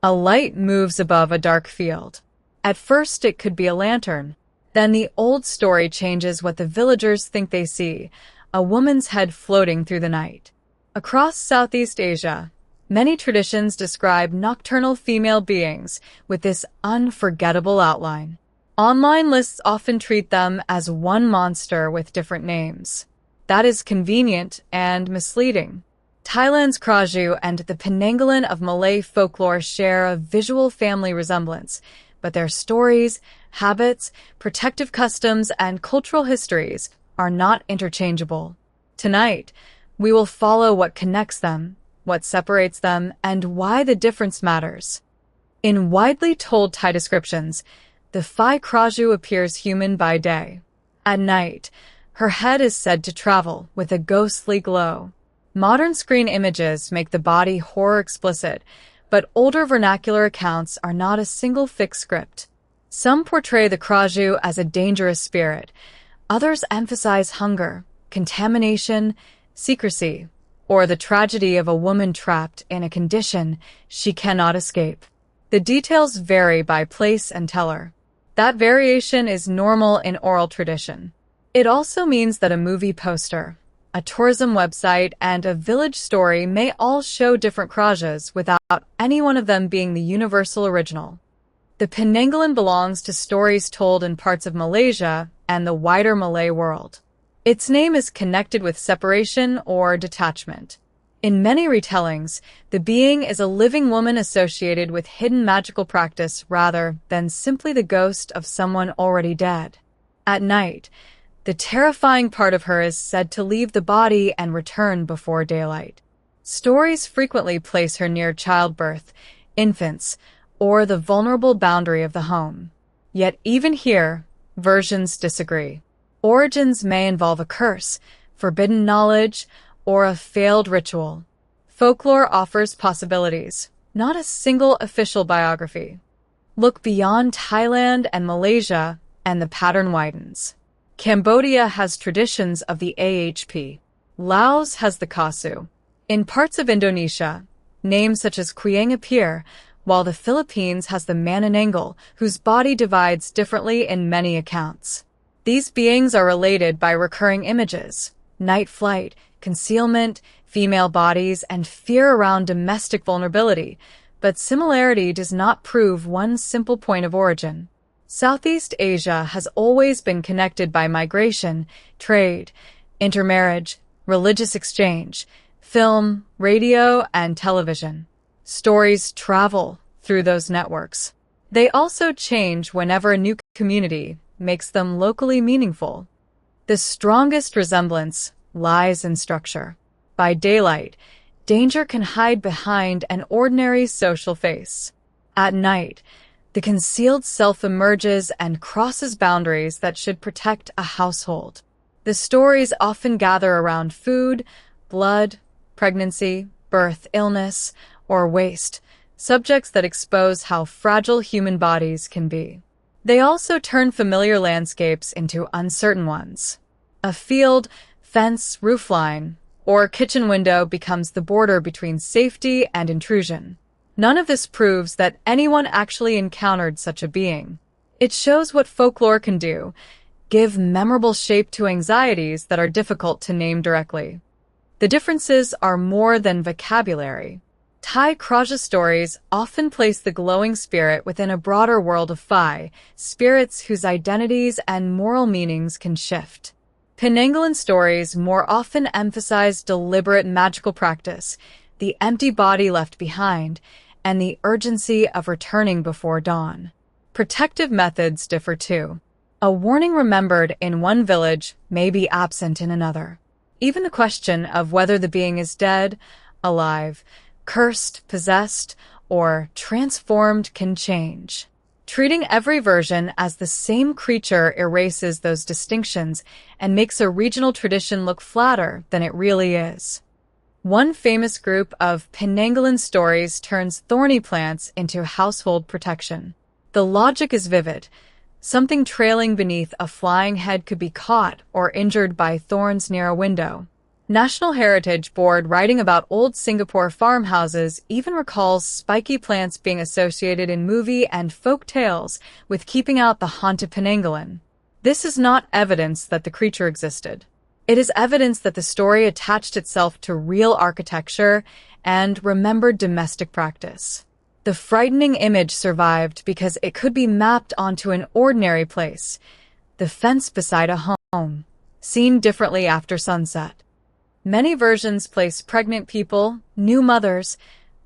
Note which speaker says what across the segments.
Speaker 1: A light moves above a dark field. At first it could be a lantern. Then the old story changes what the villagers think they see, a woman's head floating through the night. Across Southeast Asia, many traditions describe nocturnal female beings with this unforgettable outline. Online lists often treat them as one monster with different names. That is convenient and misleading. Thailand's Krasue and the Penanggalan of Malay folklore share a visual family resemblance, but their stories, habits, protective customs, and cultural histories are not interchangeable. Tonight, we will follow what connects them, what separates them, and why the difference matters. In widely told Thai descriptions, the Phi Krasue appears human by day. At night, her head is said to travel with a ghostly glow. Modern screen images make the body horror explicit, but older vernacular accounts are not a single fixed script. Some portray the Krasue as a dangerous spirit. Others emphasize hunger, contamination, secrecy, or the tragedy of a woman trapped in a condition she cannot escape. The details vary by place and teller. That variation is normal in oral tradition. It also means that a movie poster, a tourism website, and a village story may all show different Krasues without any one of them being the universal original. The Penanggalan belongs to stories told in parts of Malaysia and the wider Malay world. Its name is connected with separation or detachment. In many retellings, the being is a living woman associated with hidden magical practice rather than simply the ghost of someone already dead. At night, the terrifying part of her is said to leave the body and return before daylight. Stories frequently place her near childbirth, infants, or the vulnerable boundary of the home. Yet even here, versions disagree. Origins may involve a curse, forbidden knowledge, or a failed ritual. Folklore offers possibilities, not a single official biography. Look beyond Thailand and Malaysia, and the pattern widens. Cambodia has traditions of the AHP. Laos has the Kasu. In parts of Indonesia, names such as Krieng appear, while the Philippines has the Manananggal, whose body divides differently in many accounts. These beings are related by recurring images, night flight, concealment, female bodies, and fear around domestic vulnerability, but similarity does not prove one simple point of origin. Southeast Asia has always been connected by migration, trade, intermarriage, religious exchange, film, radio, and television. Stories travel through those networks. They also change whenever a new community makes them locally meaningful. The strongest resemblance lies in structure. By daylight, danger can hide behind an ordinary social face. At night, the concealed self emerges and crosses boundaries that should protect a household. The stories often gather around food, blood, pregnancy, birth, illness, or waste, subjects that expose how fragile human bodies can be. They also turn familiar landscapes into uncertain ones. A field, fence, roofline, or kitchen window becomes the border between safety and intrusion. None of this proves that anyone actually encountered such a being. It shows what folklore can do, give memorable shape to anxieties that are difficult to name directly. The differences are more than vocabulary. Thai Krasue stories often place the glowing spirit within a broader world of Phi, spirits whose identities and moral meanings can shift. Penanggalan stories more often emphasize deliberate magical practice, the empty body left behind, and the urgency of returning before dawn. Protective methods differ too. A warning remembered in one village may be absent in another. Even the question of whether the being is dead, alive, cursed, possessed, or transformed can change. Treating every version as the same creature erases those distinctions and makes a regional tradition look flatter than it really is. One famous group of Penanggalan stories turns thorny plants into household protection. The logic is vivid. Something trailing beneath a flying head could be caught or injured by thorns near a window. National Heritage Board writing about old Singapore farmhouses even recalls spiky plants being associated in movie and folk tales with keeping out the haunted Penanggalan. This is not evidence that the creature existed. It is evidence that the story attached itself to real architecture and remembered domestic practice. The frightening image survived because it could be mapped onto an ordinary place, the fence beside a home, seen differently after sunset. Many versions place pregnant people, new mothers,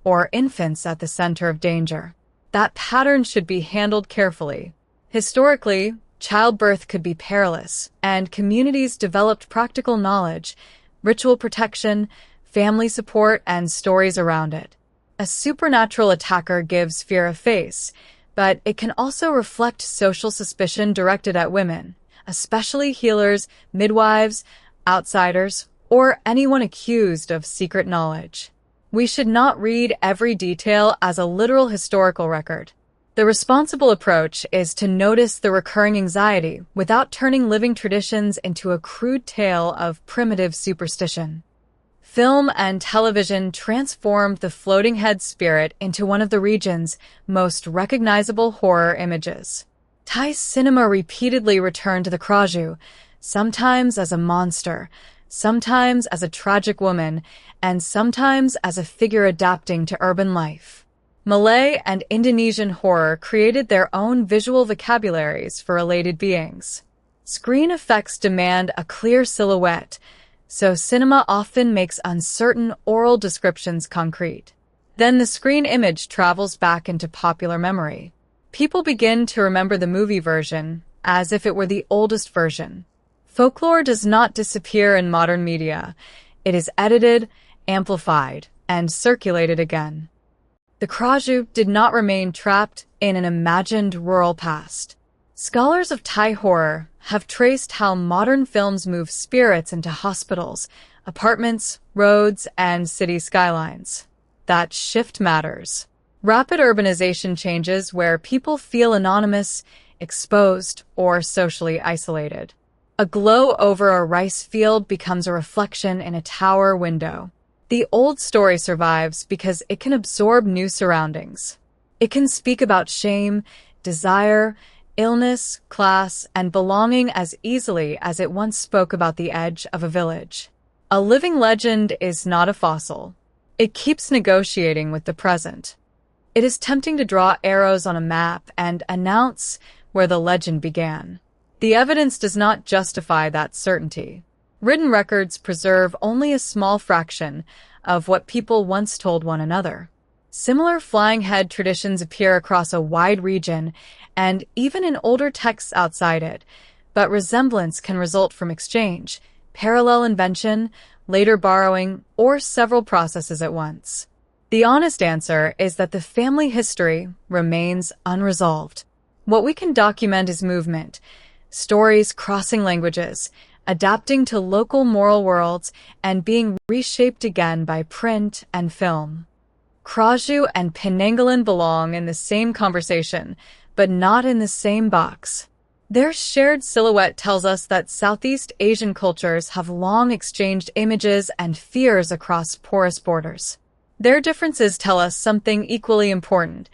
Speaker 1: or infants at the center of danger. That pattern should be handled carefully. Historically, childbirth could be perilous, and communities developed practical knowledge, ritual protection, family support, and stories around it. A supernatural attacker gives fear a face, but it can also reflect social suspicion directed at women, especially healers, midwives, outsiders, or anyone accused of secret knowledge. We should not read every detail as a literal historical record. The responsible approach is to notice the recurring anxiety without turning living traditions into a crude tale of primitive superstition. Film and television transformed the floating head spirit into one of the region's most recognizable horror images. Thai cinema repeatedly returned to the Krasue, sometimes as a monster, sometimes as a tragic woman, and sometimes as a figure adapting to urban life. Malay and Indonesian horror created their own visual vocabularies for elated beings. Screen effects demand a clear silhouette, so cinema often makes uncertain oral descriptions concrete. Then the screen image travels back into popular memory. People begin to remember the movie version as if it were the oldest version. Folklore does not disappear in modern media. It is edited, amplified, and circulated again. The Krasue did not remain trapped in an imagined rural past. Scholars of Thai horror have traced how modern films move spirits into hospitals, apartments, roads, and city skylines. That shift matters. Rapid urbanization changes where people feel anonymous, exposed, or socially isolated. A glow over a rice field becomes a reflection in a tower window. The old story survives because it can absorb new surroundings. It can speak about shame, desire, illness, class, and belonging as easily as it once spoke about the edge of a village. A living legend is not a fossil. It keeps negotiating with the present. It is tempting to draw arrows on a map and announce where the legend began. The evidence does not justify that certainty. Written records preserve only a small fraction of what people once told one another. Similar flying head traditions appear across a wide region and even in older texts outside it, but resemblance can result from exchange, parallel invention, later borrowing, or several processes at once. The honest answer is that the family history remains unresolved. What we can document is movement, stories crossing languages, adapting to local moral worlds, and being reshaped again by print and film. Krasue and Penanggalan belong in the same conversation, but not in the same box. Their shared silhouette tells us that Southeast Asian cultures have long exchanged images and fears across porous borders. Their differences tell us something equally important.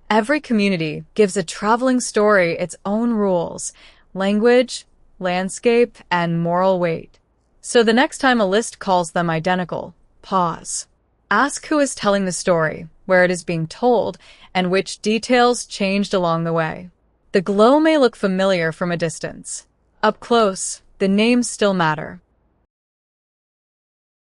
Speaker 1: Every community gives a traveling story its own rules, language, landscape, and moral weight. So the next time a list calls them identical, pause. Ask who is telling the story, where it is being told, and which details changed along the way. The glow may look familiar from a distance. Up close, the names still matter.